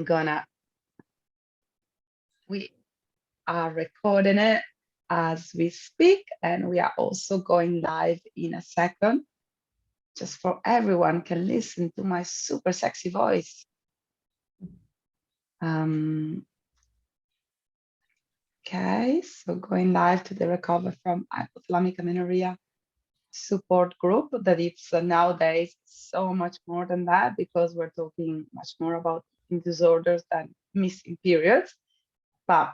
gonna, we are recording it as we speak, and we are also going live in a second, just for everyone can listen to my super sexy voice. Okay, so going live to the Recover from Hypothalamic Amenorrhea support group that it's nowadays so much more than that, because we're talking much more about eating disorders than missing periods. But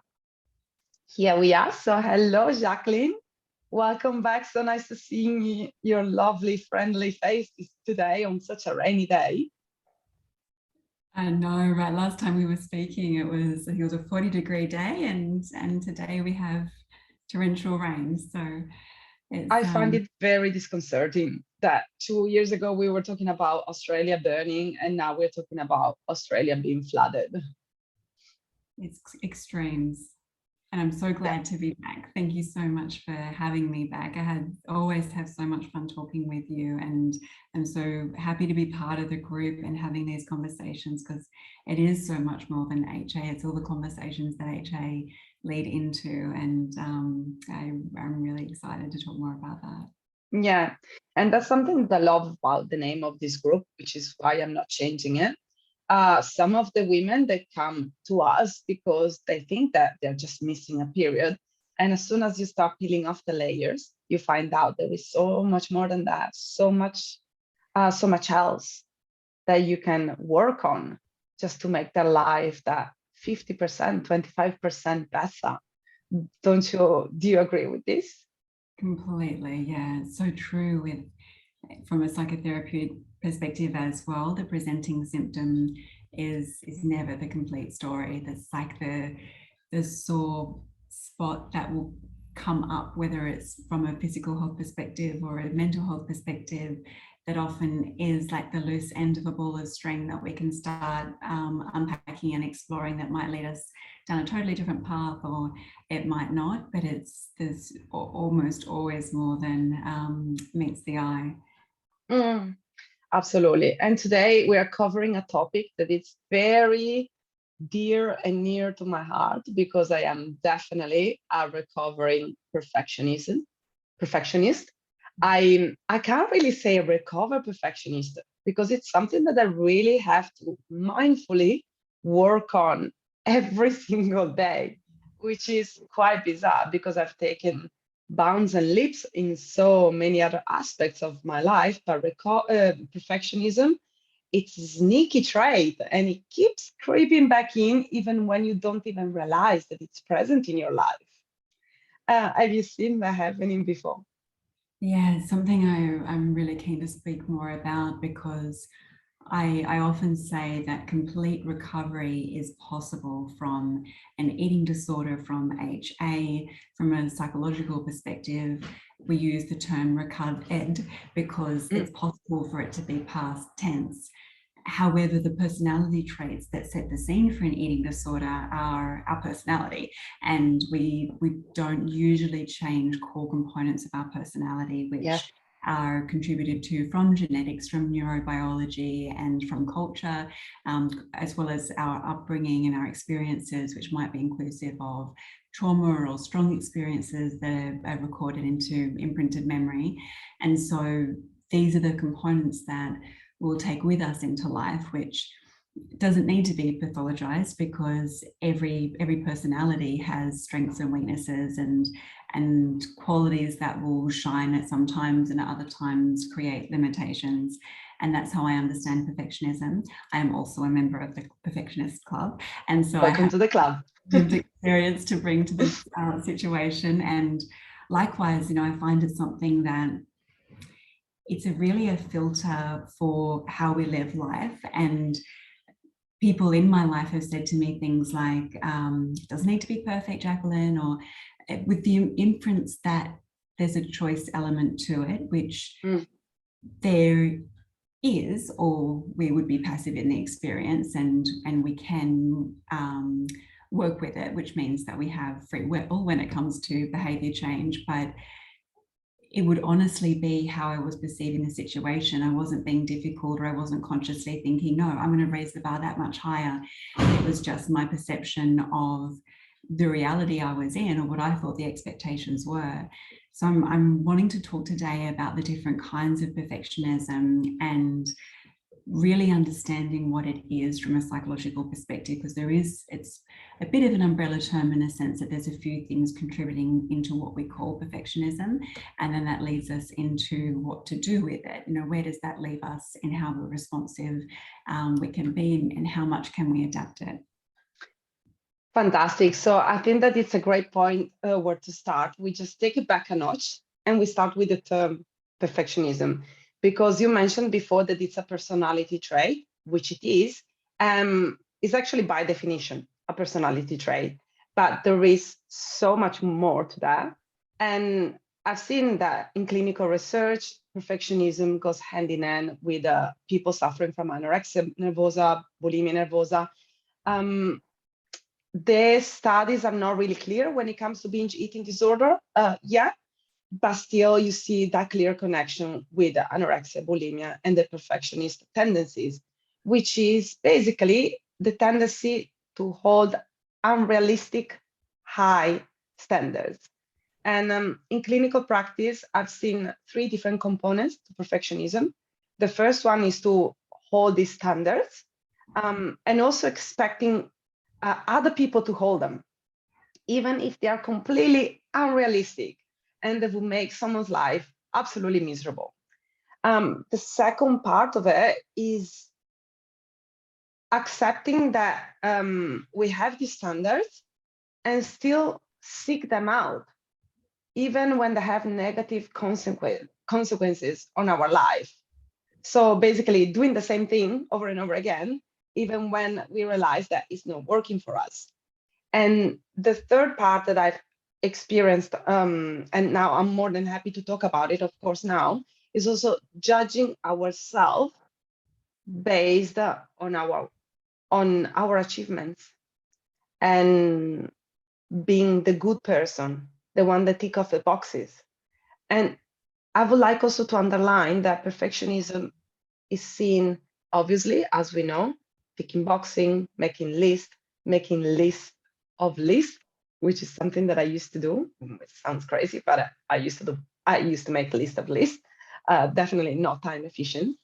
here we are. So hello, Jacqueline. Welcome back. So nice to see your lovely, friendly face today on such a rainy day. I know, right? Last time we were speaking, it was a 40-degree day, and today we have torrential rain. So I find it very disconcerting that 2 years ago we were talking about Australia burning, and now we're talking about Australia being flooded. It's extremes. And I'm so glad to be back. Thank you so much for having me back. I always have so much fun talking with you, and I'm so happy to be part of the group and having these conversations, because it is so much more than HA. It's all the conversations that HA lead into, and I'm really excited to talk more about that. Yeah, and that's something that I love about the name of this group, which is why I'm not changing it. Some of the women, they come to us because they think that they're just missing a period. And as soon as you start peeling off the layers, you find out there is so much more than that, so much else that you can work on just to make their life that 50%, 25% better. Do you agree with this? Completely, yeah. It's so true from a psychotherapeutic perspective as well. The presenting symptom is never the complete story. There's like the sore spot that will come up, whether it's from a physical health perspective or a mental health perspective, that often is like the loose end of a ball of string that we can start unpacking and exploring, that might lead us down a totally different path, or it might not, but there's almost always more than meets the eye. Absolutely. And today we are covering a topic that is very dear and near to my heart, because I am definitely a recovering perfectionist. I can't really say recover perfectionist, because it's something that I really have to mindfully work on every single day, which is quite bizarre, because I've taken bounds and leaps in so many other aspects of my life. But perfectionism, it's a sneaky trait, and it keeps creeping back in even when you don't even realize that it's present in your life. Have you seen that happening before? Yeah, it's something I'm really keen to speak more about, because I often say that complete recovery is possible from an eating disorder, from HA, from a psychological perspective. We use the term recovered because it's possible for it to be past tense. However, the personality traits that set the scene for an eating disorder are our personality, and we don't usually change core components of our personality, which are contributed to from genetics, from neurobiology, and from culture, as well as our upbringing and our experiences, which might be inclusive of trauma or strong experiences that are recorded into imprinted memory. And so these are the components that we'll take with us into life, which doesn't need to be pathologized, because every personality has strengths and weaknesses and qualities that will shine at some times and at other times create limitations. And that's how I understand perfectionism. I am also a member of the Perfectionist Club, and so welcome to the club. Lived experience to bring to this situation. And likewise, I find it something that it's really a filter for how we live life. And people in my life have said to me things like, doesn't need to be perfect, Jacqueline, or with the inference that there's a choice element to it, which there is, or we would be passive in the experience, and we can work with it, which means that we have free will when it comes to behavior change. But it would honestly be how I was perceiving the situation. I wasn't being difficult, or I wasn't consciously thinking, no, I'm going to raise the bar that much higher. It was just my perception of the reality I was in, or what I thought the expectations were. So I'm wanting to talk today about the different kinds of perfectionism and really understanding what it is from a psychological perspective, because it's a bit of an umbrella term in a sense that there's a few things contributing into what we call perfectionism, and then that leads us into what to do with it. Where does that leave us in how responsive we can be, and how much can we adapt it? Fantastic. So I think that it's a great point where to start. We just take it back a notch and we start with the term perfectionism, because you mentioned before that it's a personality trait, which it is. It's actually by definition a personality trait, but there is so much more to that. And I've seen that in clinical research, perfectionism goes hand in hand with people suffering from anorexia nervosa, bulimia nervosa. The studies are not really clear when it comes to binge eating disorder yet, but still you see that clear connection with anorexia, bulimia, and the perfectionist tendencies, which is basically the tendency to hold unrealistic high standards. And in clinical practice, I've seen 3 different components to perfectionism. The first one is to hold these standards and also expecting other people to hold them, even if they are completely unrealistic and they will make someone's life absolutely miserable. The second part of it is accepting that we have these standards and still seek them out, even when they have negative consequences on our life. So basically doing the same thing over and over again, even when we realize that it's not working for us. And the third part that I've experienced, and now I'm more than happy to talk about it, of course, now, is also judging ourselves based on our achievements and being the good person, the one that tick off the boxes. And I would like also to underline that perfectionism is seen, obviously, as we know, ticking boxing, making lists of lists, which is something that I used to do. It sounds crazy, but I used to make a list of lists. Definitely not time efficient.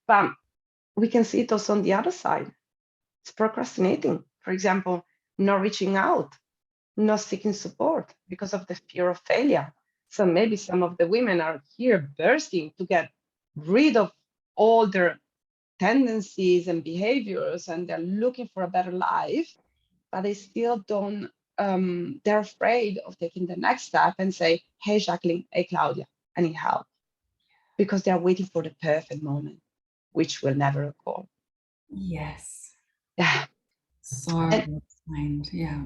But we can see it also on the other side. It's procrastinating, for example, not reaching out, not seeking support because of the fear of failure. So maybe some of the women are here bursting to get rid of all their tendencies and behaviors, and they're looking for a better life, but they still don't, they're afraid of taking the next step and say, hey, Jacqueline, hey, Claudia, I need help, because they're waiting for the perfect moment, which will never occur. Yes. Yeah. So And explained. Yeah.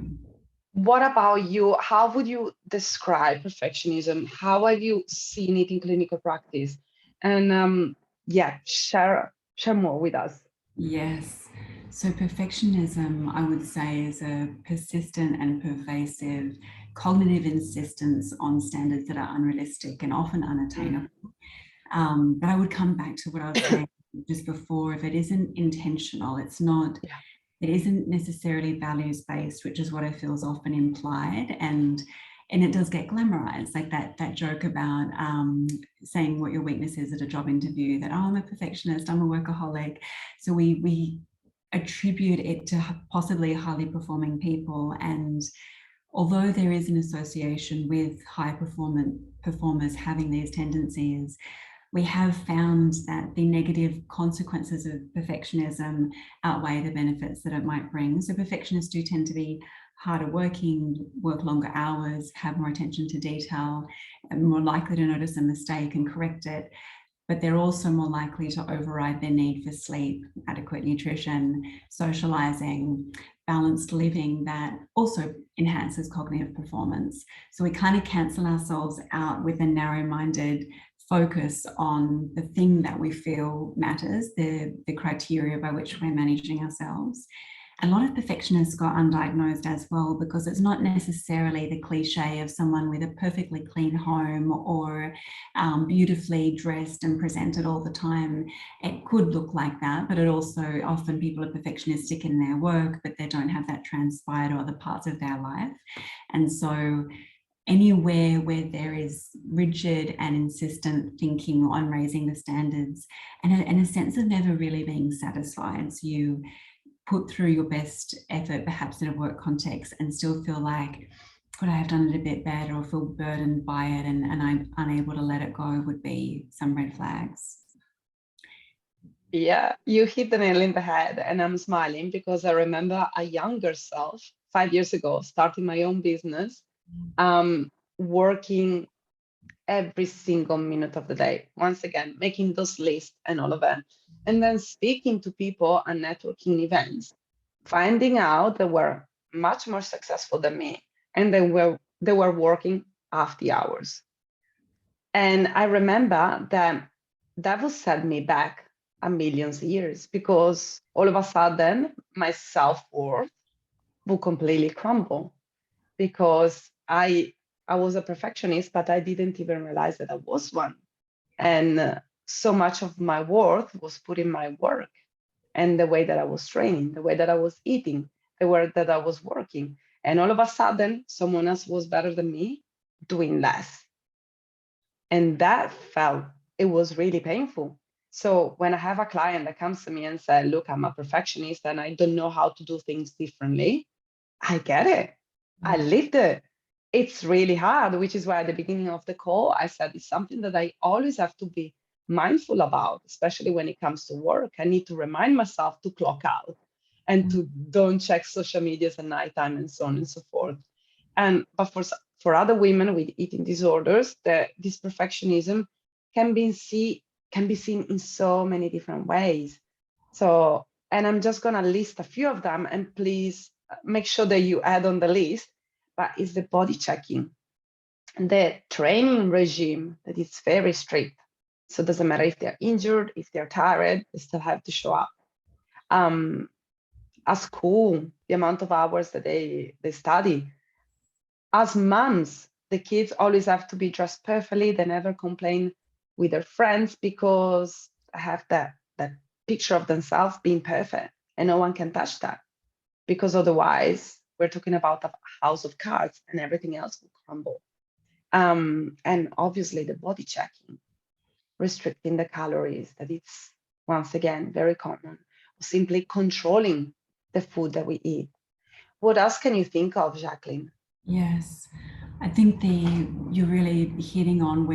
what about you? How would you describe perfectionism? How have you seen it in clinical practice? And yeah, share more with us. Yes. So perfectionism, I would say, is a persistent and pervasive cognitive insistence on standards that are unrealistic and often unattainable. But I would come back to what I was saying just before. If it isn't intentional, it's not, Yeah. it isn't necessarily values-based, which is what I feel is often implied. And it does get glamorized, like that joke about saying what your weakness is at a job interview, that, oh, I'm a perfectionist, I'm a workaholic. So we attribute it to possibly highly performing people. And although there is an association with high performers having these tendencies, we have found that the negative consequences of perfectionism outweigh the benefits that it might bring. So perfectionists do tend to be harder working, work longer hours, have more attention to detail, and more likely to notice a mistake and correct it. But they're also more likely to override their need for sleep, adequate nutrition, socializing, balanced living that also enhances cognitive performance. So we kind of cancel ourselves out with a narrow-minded focus on the thing that we feel matters, the criteria by which we're managing ourselves. a lot of perfectionists got undiagnosed as well, because it's not necessarily the cliche of someone with a perfectly clean home or beautifully dressed and presented all the time. It could look like that, but it also, often people are perfectionistic in their work, but they don't have that transpired or other parts of their life. And so anywhere where there is rigid and insistent thinking on raising the standards and a sense of never really being satisfied. So you put through your best effort, perhaps in a work context, and still feel like, could I have done it a bit better, or feel burdened by it and I'm unable to let it go, would be some red flags. Yeah, you hit the nail in the head, and I'm smiling because I remember a younger self 5 years ago, starting my own business, working every single minute of the day. Once again, making those lists and all of that. And then speaking to people and networking events, finding out they were much more successful than me. And they were working half the hours. And I remember that will set me back a million years, because all of a sudden my self-worth will completely crumble, because I was a perfectionist, but I didn't even realize that I was one. And so much of my worth was put in my work and the way that I was training, the way that I was eating, the way that I was working. And all of a sudden, someone else was better than me doing less. And that felt, it was really painful. So when I have a client that comes to me and says, look, I'm a perfectionist and I don't know how to do things differently, I get it. I lived it. It's really hard, which is why at the beginning of the call, I said it's something that I always have to be mindful about, especially when it comes to work. I need to remind myself to clock out and to don't check social medias at nighttime and so on and so forth. But for other women with eating disorders, this perfectionism can be seen in so many different ways. So, and I'm just gonna list a few of them, and please make sure that you add on the list. But it's the body checking, the training regime that is very strict. So it doesn't matter if they're injured, if they're tired, they still have to show up. At school, the amount of hours that they study. As moms, the kids always have to be dressed perfectly. They never complain with their friends because I have that picture of themselves being perfect, and no one can touch that, because otherwise we're talking about a house of cards and everything else will crumble. And obviously the body checking, restricting the calories, that it's once again very common, simply controlling the food that we eat. What else can you think of, Jacqueline? Yes, I think you're really hitting on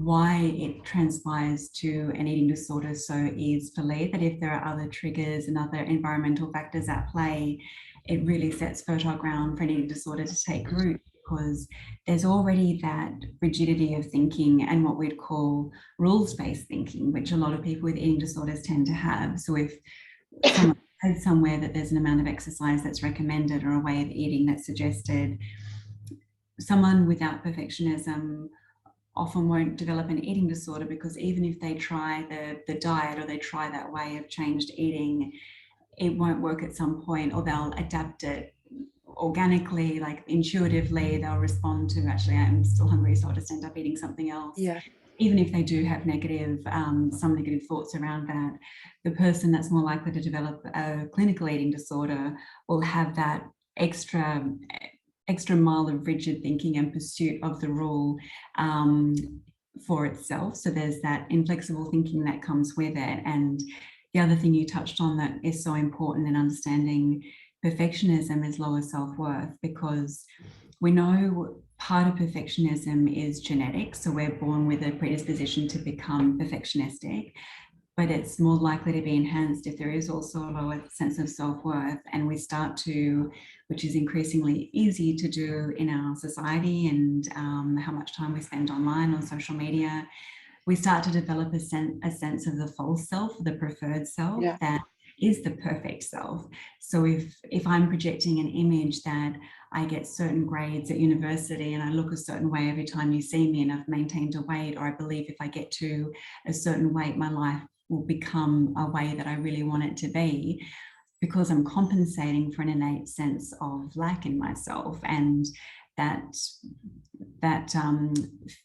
why it transpires to an eating disorder so easily, that if there are other triggers and other environmental factors at play, it really sets fertile ground for an eating disorder to take root, because there's already that rigidity of thinking and what we'd call rules-based thinking, which a lot of people with eating disorders tend to have. So if someone said somewhere that there's an amount of exercise that's recommended or a way of eating that's suggested, someone without perfectionism often won't develop an eating disorder, because even if they try the diet or they try that way of changed eating, it won't work at some point, or they'll adapt it organically, like intuitively. They'll respond to, actually, I'm still hungry, so I'll just end up eating something else. Yeah. Even if they do have some negative thoughts around that, the person that's more likely to develop a clinical eating disorder will have that extra mile of rigid thinking and pursuit of the rule for itself. So there's that inflexible thinking that comes with it. And the other thing you touched on that is so important in understanding perfectionism is lower self-worth, because we know part of perfectionism is genetic. So we're born with a predisposition to become perfectionistic, but it's more likely to be enhanced if there is also a lower sense of self-worth. And we start to, which is increasingly easy to do in our society and how much time we spend online on social media, we start to develop a sense of the false self, the preferred self, Yeah. that is the perfect self. So if I'm projecting an image that I get certain grades at university and I look a certain way every time you see me and I've maintained a weight, or I believe if I get to a certain weight, my life will become a way that I really want it to be, because I'm compensating for an innate sense of lack in myself, and that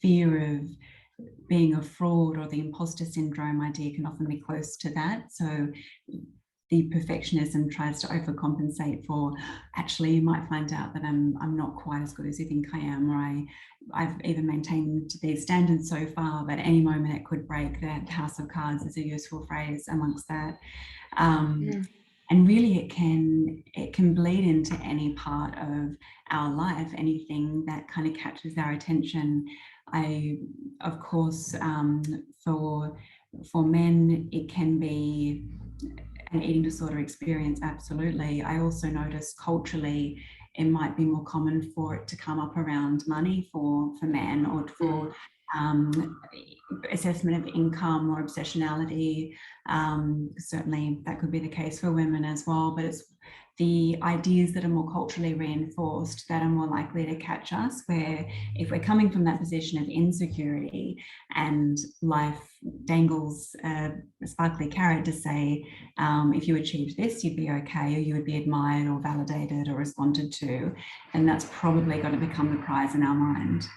fear of being a fraud or the imposter syndrome idea can often be close to that. So the perfectionism tries to overcompensate for, actually, you might find out that I'm not quite as good as you think I am, or I've even maintained these standards so far, but at any moment it could break. That house of cards is a useful phrase amongst that. And really it can bleed into any part of our life, anything that kind of catches our attention. Of course, for men, it can be an eating disorder experience, absolutely. I also notice culturally it might be more common for it to come up around money for men, or for assessment of income or obsessionality. Certainly that could be the case for women as well, but it's the ideas that are more culturally reinforced that are more likely to catch us, where if we're coming from that position of insecurity and life dangles a sparkly carrot to say, if you achieved this, you'd be okay, or you would be admired or validated or responded to, and that's probably going to become the prize in our mind.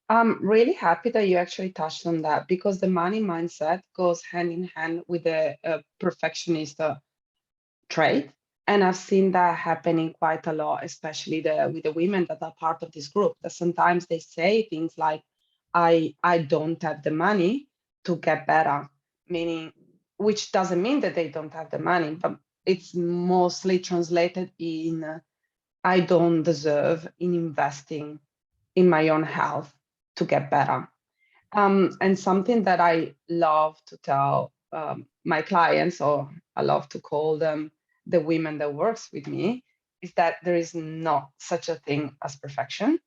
I'm really happy that you actually touched on that, because the money mindset goes hand in hand with the perfectionist trait. And I've seen that happening quite a lot, especially with the women that are part of this group, that sometimes they say things like, I don't have the money to get better, meaning, which doesn't mean that they don't have the money, but it's mostly translated in, I don't deserve in investing in my own health to get better. And something that I love to tell my clients, or I love to call them the women that works with me, is that there is not such a thing as perfection,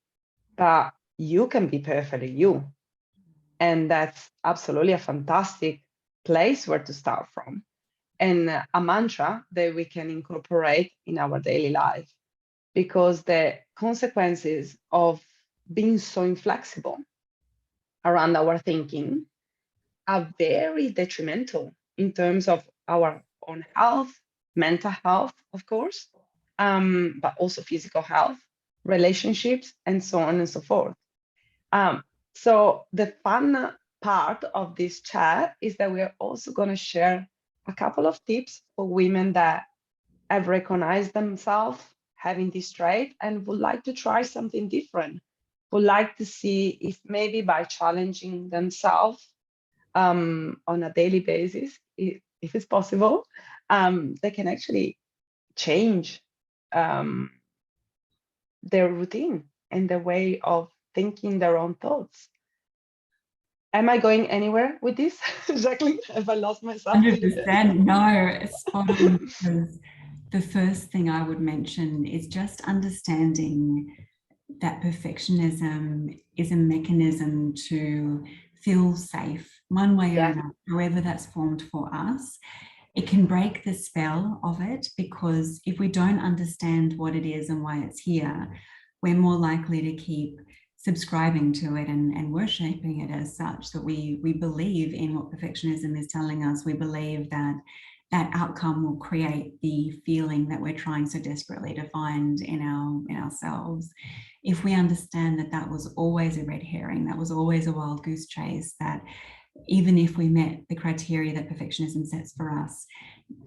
but you can be perfectly you. And that's absolutely a fantastic place where to start from, and a mantra that we can incorporate in our daily life, because the consequences of being so inflexible around our thinking are very detrimental in terms of our own health, mental health, of course, but also physical health, relationships, and so on and so forth. So the fun part of this chat is that we are also going to share a couple of tips for women that have recognized themselves having this trait and would like to try something different, would like to see if maybe by challenging themselves on a daily basis, if it's possible, they can actually change their routine and their way of thinking their own thoughts. Am I going anywhere with this, Jacqueline? Have I lost myself? 100%. No, it's spot on, because the first thing I would mention is just understanding that perfectionism is a mechanism to feel safe one way or another, however that's formed for us. It can break the spell of it, because if we don't understand what it is and why it's here, we're more likely to keep subscribing to it and worshipping it as such, that we believe in what perfectionism is telling us. We believe that that outcome will create the feeling that we're trying so desperately to find in ourselves. If we understand that that was always a red herring, that was always a wild goose chase, that even if we met the criteria that perfectionism sets for us,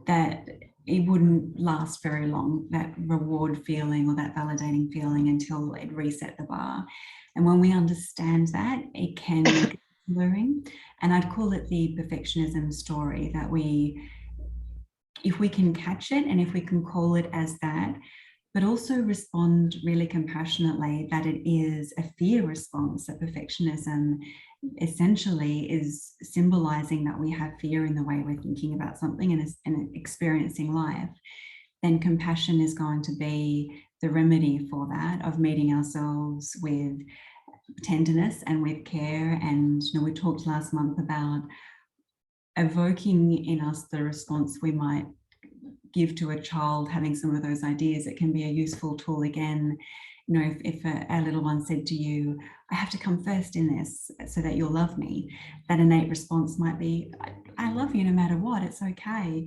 that it wouldn't last very long, that reward feeling or that validating feeling, until it reset the bar. And when we understand that, it can make it alluring. And I'd call it the perfectionism story, that if we can catch it and if we can call it as that, but also respond really compassionately that it is a fear response, that perfectionism essentially is symbolizing that we have fear in the way we're thinking about something and experiencing life, then compassion is going to be the remedy for that, of meeting ourselves with tenderness and with care. And we talked last month about evoking in us the response we might give to a child having some of those ideas. It can be a useful tool again. If a little one said to you, I have to come first in this so that you'll love me, that innate response might be, I love you no matter what, it's okay.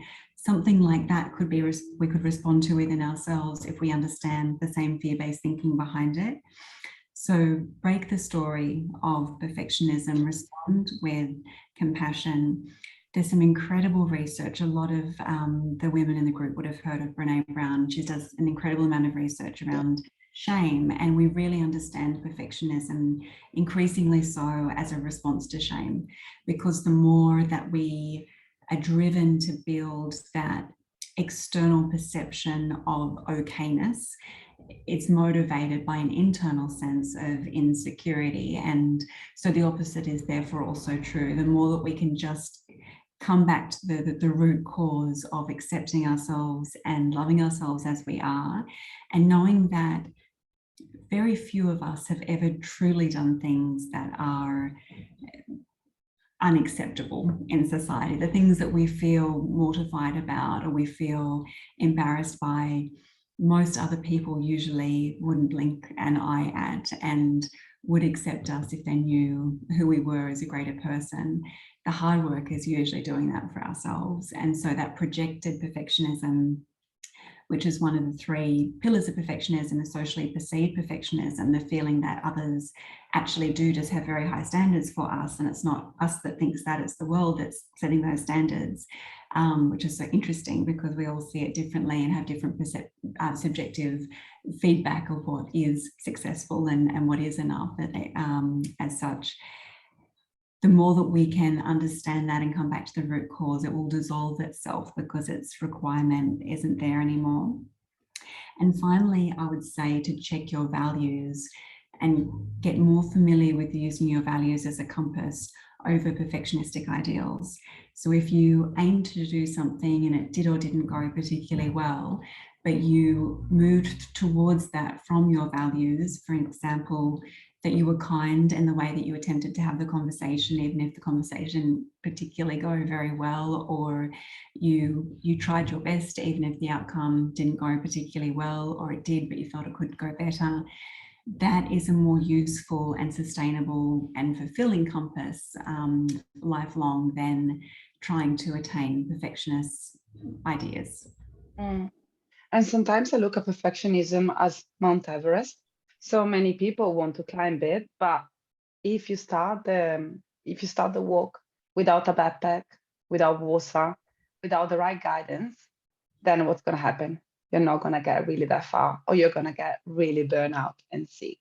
something like that could be, we could respond to within ourselves if we understand the same fear-based thinking behind it. So break the story of perfectionism, respond with compassion. There's some incredible research. A lot of the women in the group would have heard of Brene Brown. She does an incredible amount of research around shame, and we really understand perfectionism increasingly so as a response to shame, because the more that we are driven to build that external perception of okayness, it's motivated by an internal sense of insecurity. And so the opposite is therefore also true. The more that we can just come back to the root cause of accepting ourselves and loving ourselves as we are, and knowing that very few of us have ever truly done things that are unacceptable in society. The things that we feel mortified about or we feel embarrassed by, most other people usually wouldn't blink an eye at and would accept us if they knew who we were as a greater person. The hard work is usually doing that for ourselves. And so that projected perfectionism, which is one of the three pillars of perfectionism, is socially perceived perfectionism, the feeling that others actually do just have very high standards for us, and it's not us that thinks that, it's the world that's setting those standards, which is so interesting because we all see it differently and have different subjective feedback of what is successful and what is enough as such. The more that we can understand that and come back to the root cause, it will dissolve itself because its requirement isn't there anymore. And finally, I would say to check your values and get more familiar with using your values as a compass over perfectionistic ideals. So if you aim to do something and it did or didn't go particularly well, but you moved towards that from your values, for example, that you were kind in the way that you attempted to have the conversation, even if the conversation particularly go very well, or you tried your best, even if the outcome didn't go particularly well, or it did, but you felt it could go better. That is a more useful and sustainable and fulfilling compass lifelong than trying to attain perfectionist ideas. Mm. And sometimes I look at perfectionism as Mount Everest. So many people want to climb it, but if you start the walk without a backpack, without water, without the right guidance, then what's going to happen? You're not going to get really that far, or you're going to get really burnt out and sick.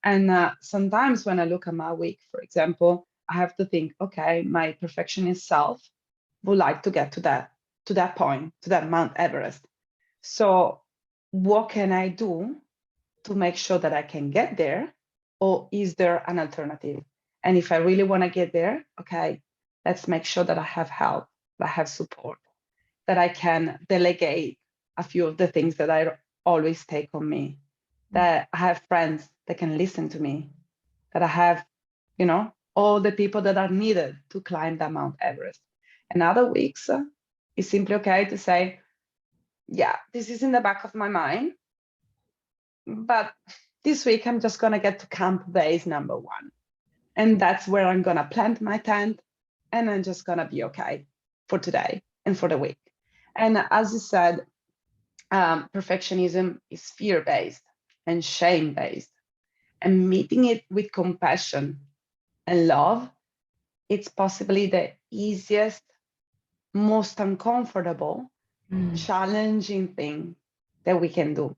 And sometimes when I look at my week, for example, I have to think, okay, my perfectionist self would like to get to that point, to that Mount Everest. So what can I do to make sure that I can get there? Or is there an alternative? And if I really want to get there, okay, let's make sure that I have help, that I have support, that I can delegate a few of the things that I always take on me, that I have friends that can listen to me, that I have, all the people that are needed to climb that Mount Everest. And other weeks, it's simply okay to say, yeah, this is in the back of my mind, but this week I'm just going to get to camp base number 1. And that's where I'm going to plant my tent, and I'm just going to be okay for today and for the week. And as you said, perfectionism is fear-based and shame-based, and meeting it with compassion and love, it's possibly the easiest, most uncomfortable, challenging thing that we can do.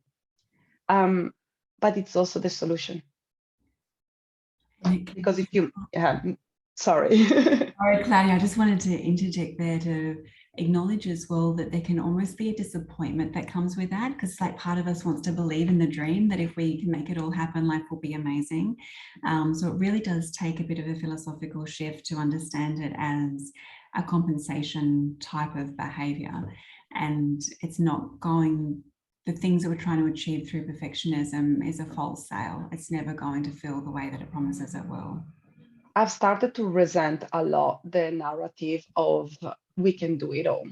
But it's also the solution. Because if you, sorry. Sorry, Claudia, I just wanted to interject there to acknowledge as well that there can almost be a disappointment that comes with that, because like part of us wants to believe in the dream that if we can make it all happen, life will be amazing. So it really does take a bit of a philosophical shift to understand it as a compensation type of behavior. And it's not going, the things that we're trying to achieve through perfectionism is a false sale. It's never going to feel the way that it promises it will. I've started to resent a lot the narrative of we can do it all.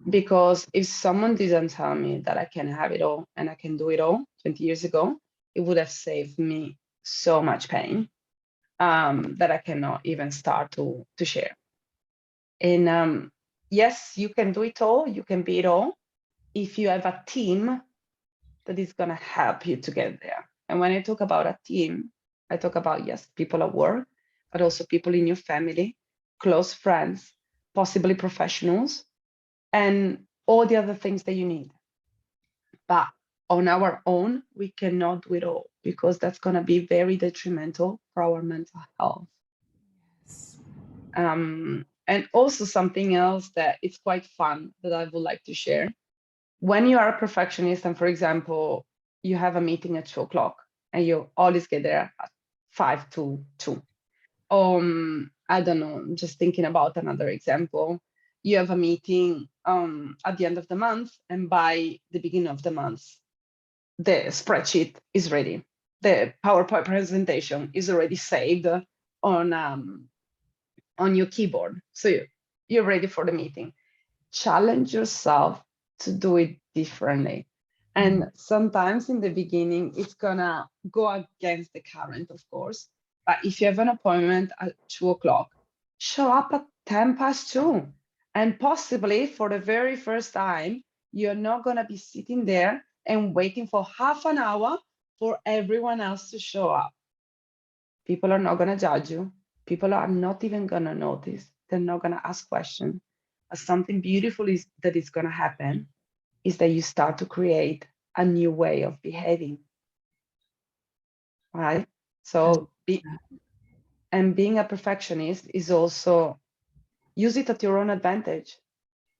Because if someone didn't tell me that I can have it all and I can do it all 20 years ago, it would have saved me so much pain that I cannot even start to share. And yes, you can do it all, you can be it all, if you have a team that is going to help you to get there. And when I talk about a team, I talk about, yes, people at work, but also people in your family, close friends, possibly professionals, and all the other things that you need. But on our own, we cannot do it all because that's going to be very detrimental for our mental health. And also something else that is quite fun that I would like to share. When you are a perfectionist, and for example, you have a meeting at 2 o'clock and you always get there at 5 to 2. I don't know, I'm just thinking about another example. You have a meeting at the end of the month, and by the beginning of the month, the spreadsheet is ready. The PowerPoint presentation is already saved on your keyboard. So you're ready for the meeting. Challenge yourself to do it differently. And sometimes in the beginning, it's gonna go against the current, of course. But if you have an appointment at 2 o'clock, show up at 2:10. And possibly for the very first time, you're not gonna be sitting there and waiting for half an hour for everyone else to show up. People are not gonna judge you. People are not even gonna notice. They're not gonna ask questions. But something beautiful that is gonna happen is that you start to create a new way of behaving, right? So being a perfectionist is also, use it at your own advantage.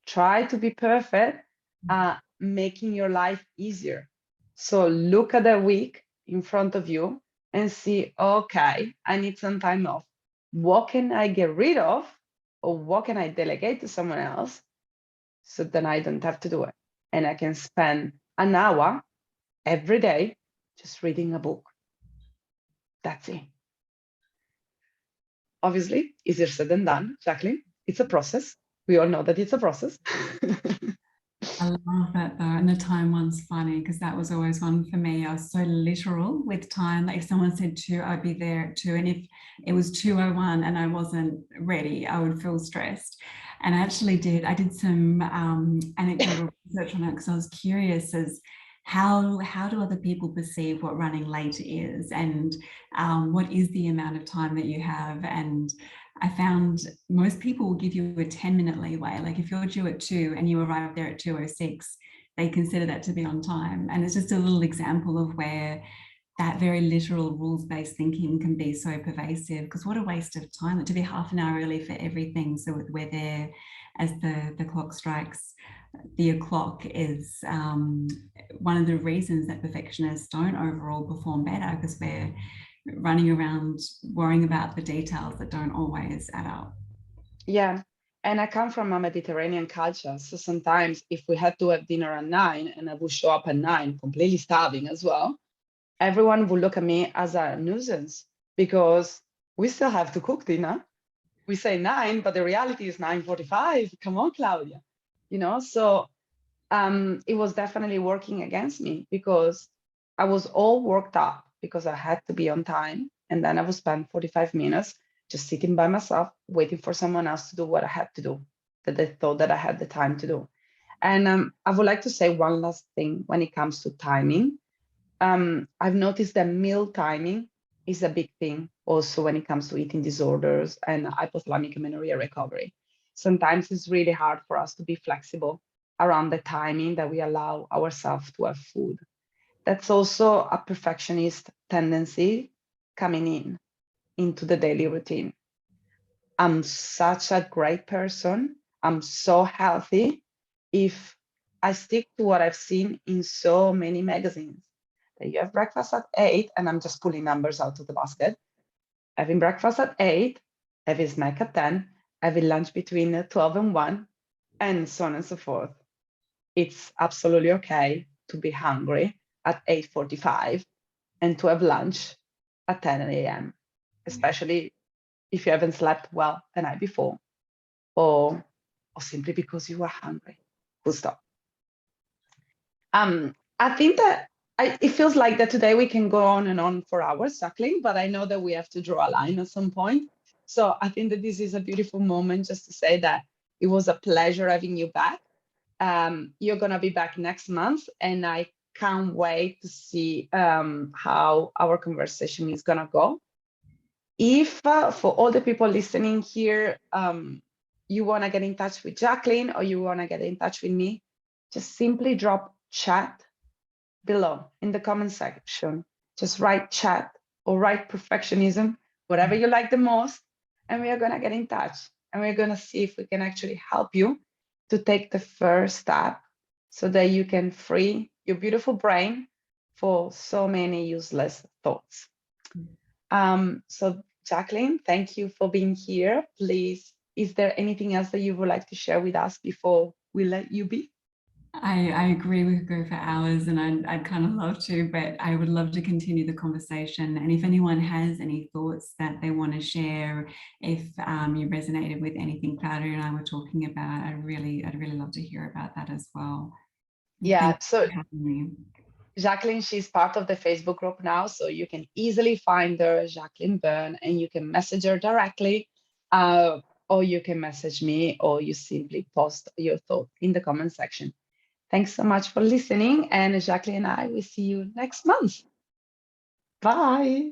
Try to be perfect, making your life easier. So look at the week in front of you and see, okay, I need some time off. What can I get rid of, or what can I delegate to someone else so then I don't have to do it? And I can spend an hour every day just reading a book. That's it. Obviously, easier said than done, Jacqueline. It's a process. We all know that it's a process. I love that though. And the time one's funny because that was always one for me. I was so literal with time. Like if someone said 2, I'd be there at 2. And if it was 2:01 and I wasn't ready, I would feel stressed. And I did some anecdotal research on it because I was curious as how do other people perceive what running late is, and what is the amount of time that you have. And I found most people will give you a 10-minute leeway. Like if you're due at 2 and you arrive there at 2:06, they consider that to be on time. And it's just a little example of where that very literal rules-based thinking can be so pervasive, because what a waste of time to be half an hour early for everything. So we're there as the clock strikes the o'clock is one of the reasons that perfectionists don't overall perform better, because we're running around worrying about the details that don't always add up. Yeah. And I come from a Mediterranean culture. So sometimes if we had to have dinner at 9 and I would show up at 9, completely starving as well, everyone would look at me as a nuisance because we still have to cook dinner. We say 9, but the reality is 9:45. Come on, Claudia. So it was definitely working against me because I was all worked up because I had to be on time. And then I would spend 45 minutes just sitting by myself, waiting for someone else to do what I had to do, that they thought that I had the time to do. And I would like to say one last thing when it comes to timing. I've noticed that meal timing is a big thing also when it comes to eating disorders and hypothalamic amenorrhea recovery. Sometimes it's really hard for us to be flexible around the timing that we allow ourselves to have food. That's also a perfectionist tendency coming into the daily routine. I'm such a great person. I'm so healthy if I stick to what I've seen in so many magazines. That you have breakfast at 8, and I'm just pulling numbers out of the basket. Having breakfast at 8, having snack at 10, having lunch between 12 and 1, and so on and so forth. It's absolutely okay to be hungry at 8:45 and to have lunch at 10 a.m., especially if you haven't slept well the night before, or simply because you were hungry. Full stop. I think that it feels like that today we can go on and on for hours, Jacqueline, but I know that we have to draw a line at some point. So I think that this is a beautiful moment just to say that It was a pleasure having you back. You're going to be back next month, and I can't wait to see how our conversation is going to go. If for all the people listening here, you want to get in touch with Jacqueline or you want to get in touch with me, just simply drop chat below in the comment section. Just write chat or write perfectionism, whatever you like the most, and we are going to get in touch, and we're going to see if we can actually help you to take the first step so that you can free your beautiful brain for so many useless thoughts. So Jacqueline, thank you for being here. Please, is there anything else that you would like to share with us before we let you be? I agree, we could go for hours, and I'd kind of love to, but I would love to continue the conversation. And if anyone has any thoughts that they want to share, if you resonated with anything Claudia and I were talking about, I'd really love to hear about that as well. Yeah, so for having me. Jacqueline, she's part of the Facebook group now, so you can easily find her, Jacqueline Byrne, and you can message her directly, or you can message me, or you simply post your thought in the comment section. Thanks so much for listening, and Jacqueline and I will see you next month. Bye.